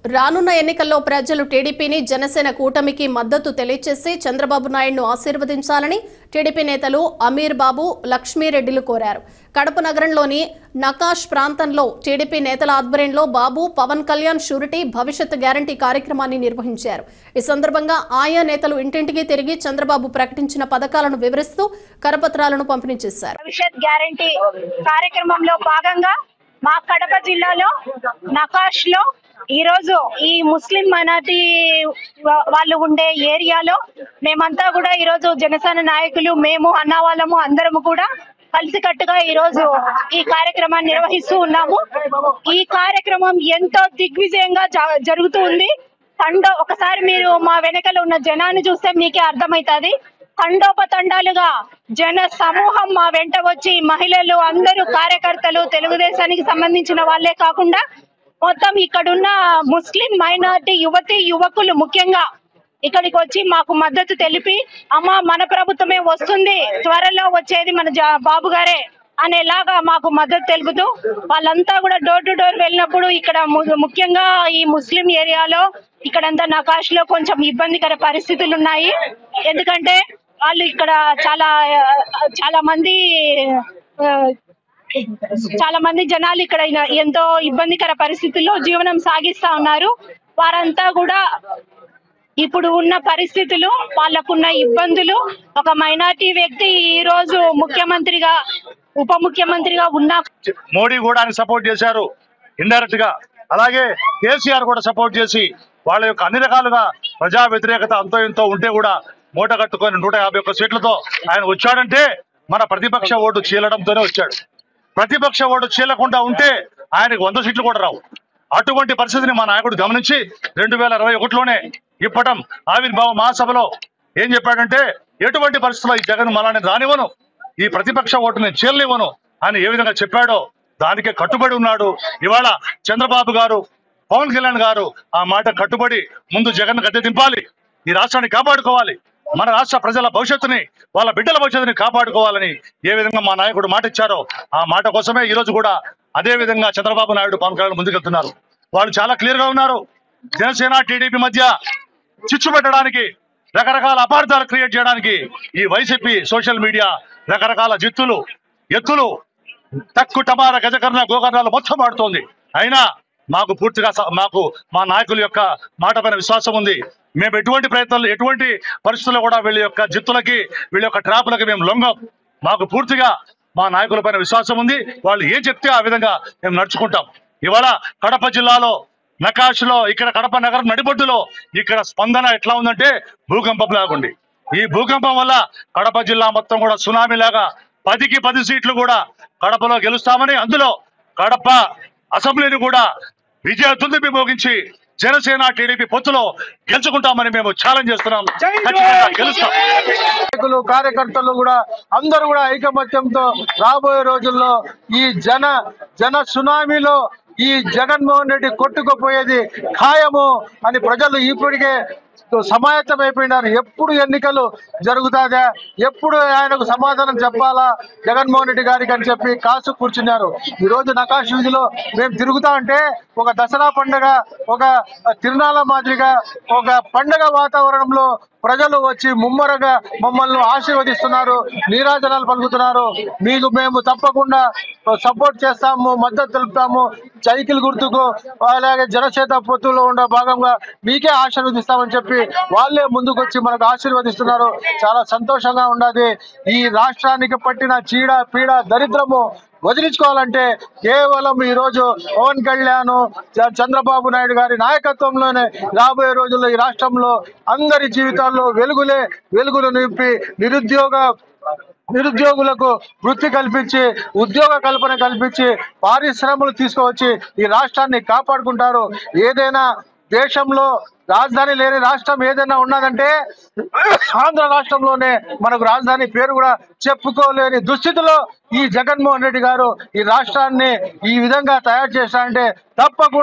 రానున్న ఎన్నికల్లో ప్రజలు టీడీపీని జనసేన కూటమికి మద్దతు తెలియజేసి చంద్రబాబు నాయుడును ఆశీర్వదించాలని టీడీపీ నేతలు అమీర్ బాబు లక్ష్మీరెడ్డిలు కోరారు. కడప నగరంలోని నకాష్ ప్రాంతంలో టీడీపీ నేతల ఆధ్వర్యంలో బాబు పవన్ కళ్యాణ్ షూరిటీ భవిష్యత్ గ్యారంటీ కార్యక్రమాన్ని నిర్వహించారు. ఈ సందర్భంగా ఆయా నేతలు ఇంటింటికి తిరిగి చంద్రబాబు ప్రకటించిన పథకాలను వివరిస్తూ కరపత్రాలను పంపిణీ చేశారు. భవిష్యత్ గ్యారంటీ కార్యక్రమంలో భాగంగా మా కడప జిల్లాలో నకాష్ లో ఈ రోజు ఈ ముస్లిం మైనారిటీ వాళ్ళు ఉండే ఏరియాలో మేమంతా కూడా ఈ రోజు జనసేన నాయకులు మేము అన్న వాళ్ళము అందరము కూడా కలిసికట్టుగా ఈ రోజు ఈ కార్యక్రమాన్ని నిర్వహిస్తూ ఉన్నాము. ఈ కార్యక్రమం ఎంతో దిగ్విజయంగా జరుగుతూ ఉంది. ఒకసారి మీరు మా వెనకలో ఉన్న జనాన్ని చూస్తే మీకే అర్థమవుతుంది. తండోపతండాలుగా జన సమూహం మా వెంట వచ్చి మహిళలు అందరూ కార్యకర్తలు తెలుగుదేశానికి సంబంధించిన వాళ్ళే కాకుండా మొత్తం ఇక్కడున్న ముస్లిం మైనారిటీ యువకులు ముఖ్యంగా ఇక్కడికి వచ్చి మాకు మద్దతు తెలిపి అమ్మ మన ప్రభుత్వమే వస్తుంది, త్వరలో వచ్చేది మన బాబు గారే అనేలాగా మాకు మద్దతు తెలుపుతూ వాళ్ళంతా కూడా డోర్ టు డోర్ వెళ్ళినప్పుడు ఇక్కడ ముఖ్యంగా ఈ ముస్లిం ఏరియాలో ఇక్కడంతా నకాష్ లో కొంచెం ఇబ్బందికర పరిస్థితులు ఉన్నాయి. ఎందుకంటే వాళ్ళు ఇక్కడ చాలా మంది జనాలు ఇక్కడ ఎంతో ఇబ్బందికర పరిస్థితుల్లో జీవనం సాగిస్తా ఉన్నారు. వారంతా కూడా ఇప్పుడు ఉన్న పరిస్థితులు, వాళ్ళకున్న ఇబ్బందులు, ఒక మైనారిటీ వ్యక్తి ఈ రోజు ముఖ్యమంత్రిగా ఉప ముఖ్యమంత్రిగా ఉన్న మోడీ కూడా ఆయన సపోర్ట్ చేశారు ఇండైరెక్ట్ గా. అలాగే కేసీఆర్ కూడా సపోర్ట్ చేసి వాళ్ళ యొక్క అన్ని రకాలుగా ప్రజా వ్యతిరేకత అంతో ఎంతో ఉంటే కూడా మూట కట్టుకొని 151 సీట్లతో ఆయన వచ్చాడంటే మన ప్రతిపక్ష ఓటు చీలడంతోనే వచ్చాడు. ప్రతిపక్ష ఓటు చీలకుండా ఉంటే ఆయనకు 100 సీట్లు కూడా రావు. అటువంటి పరిస్థితిని మా నాయకుడు గమనించి 2021లోనే ఇప్పటం ఆవిర్భావ మహాసభలో ఏం చెప్పాడంటే ఎటువంటి పరిస్థితుల్లో ఈ జగన్ మలాన్ని రానివ్వను, ఈ ప్రతిపక్ష ఓటుని చీలనివ్వను అని ఏ విధంగా చెప్పాడో దానికే కట్టుబడి ఉన్నాడు. ఇవాళ చంద్రబాబు గారు, పవన్ కళ్యాణ్ గారు ఆ మాట కట్టుబడి ముందు జగన్ గద్దె దింపాలి, ఈ రాష్ట్రాన్ని కాపాడుకోవాలి, మన రాష్ట్ర ప్రజల భవిష్యత్తుని వాళ్ళ బిడ్డల భవిష్యత్తుని కాపాడుకోవాలని ఏ విధంగా మా నాయకుడు మాట ఇచ్చారో ఆ మాట కోసమే ఈ రోజు కూడా అదే విధంగా చంద్రబాబు నాయుడు పవన్ కళ్యాణ్ ముందుకెళ్తున్నారు. వాళ్ళు చాలా క్లియర్ గా ఉన్నారు. జనసేన టీడీపీ మధ్య చిచ్చు పెట్టడానికి, రకరకాల అపార్థాలు క్రియేట్ చేయడానికి ఈ వైసీపీ సోషల్ మీడియా రకరకాల ఎత్తులు తక్కు టమార గజకర్ణ గోకర్ణాలు మొత్తం ఆడుతోంది. అయినా మాకు పూర్తిగా మా నాయకుల యొక్క మాట పైన విశ్వాసం ఉంది. మేము ఎటువంటి ప్రయత్నాలు, ఎటువంటి పరిస్థితుల్లో కూడా వీళ్ళ యొక్క జిత్తులకి, వీళ్ళ యొక్క ట్రాపులకి మేము లొంగం. మాకు పూర్తిగా మా నాయకుల పైన విశ్వాసం ఉంది. వాళ్ళు ఏం చెప్తే ఆ విధంగా మేము నడుచుకుంటాం. ఇవాళ కడప జిల్లాలో నకాష్లో, ఇక్కడ కడప నగరం నడిబొడ్డులో ఇక్కడ స్పందన ఎట్లా ఉందంటే భూకంపం లాగుంది. ఈ భూకంపం వల్ల కడప జిల్లా మొత్తం కూడా సునామీ లాగా 10కి 10 సీట్లు కూడా కడపలో గెలుస్తామని, అందులో కడప అసెంబ్లీని కూడా విజయ దుందుబి మోగించి జనసేన టీడీపీ పొత్తులో గెలుచుకుంటామని మేము ఛాలెంజ్ చేస్తున్నాం. గెలుస్తాం. నాయకులు, కార్యకర్తలు కూడా అందరూ కూడా ఐకమత్యంతో రాబోయే రోజుల్లో ఈ జన సునామీలో ఈ జగన్మోహన్ రెడ్డి కొట్టుకుపోయేది ఖాయము అని ప్రజలు ఇప్పటికే సమాయత్తం అయిపోయినారు. ఎప్పుడు ఎన్నికలు జరుగుతాదా, ఎప్పుడు ఆయనకు సమాధానం చెప్పాలా జగన్మోహన్ రెడ్డి గారికి అని చెప్పి కాసు కూర్చున్నారు. ఈ రోజు నకాష్ వీధిలో మేము తిరుగుతా ఉంటే ఒక దసరా పండుగ, ఒక తిరునాళ్ళ మాదిరిగా ఒక పండుగ వాతావరణంలో ప్రజలు వచ్చి ముమ్మరగా మమ్మల్ని ఆశీర్వదిస్తున్నారు, నీరాజనాలు పలుకుతున్నారు. మీకు మేము తప్పకుండా సపోర్ట్ చేస్తాము, మద్దతు తెలుపుతాము, సైకిల్ గుర్తుకు అలాగే జనసేన పొత్తులో ఉండే భాగంగా మీకే ఆశీర్వదిస్తామని చెప్పి వాళ్ళే ముందుకొచ్చి మనకు ఆశీర్వదిస్తున్నారు. చాలా సంతోషంగా ఉన్నది. ఈ రాష్ట్రానికి పట్టిన చీడ పీడ దరిద్రము వదిలించుకోవాలంటే కేవలం ఈ రోజు పవన్ కళ్యాణ్, చంద్రబాబు నాయుడు గారి నాయకత్వంలోనే రాబోయే రోజుల్లో ఈ రాష్ట్రంలో అందరి జీవితాల్లో వెలుగులు నింపి నిరుద్యోగులకు వృత్తి కల్పించి, ఉద్యోగ కల్పన కల్పించి, పారిశ్రమలు తీసుకువచ్చి ఈ రాష్ట్రాన్ని కాపాడుకుంటారు. ఏదైనా దేశంలో రాజధాని లేని రాష్ట్రం ఏదైనా ఉన్నదంటే ఆంధ్ర రాష్ట్రంలోనే. మనకు రాజధాని పేరు కూడా చెప్పుకోలేని దుస్థితిలో ఈ జగన్మోహన్ రెడ్డి గారు ఈ రాష్ట్రాన్ని ఈ విధంగా తయారు చేశారంటే తప్పకుండా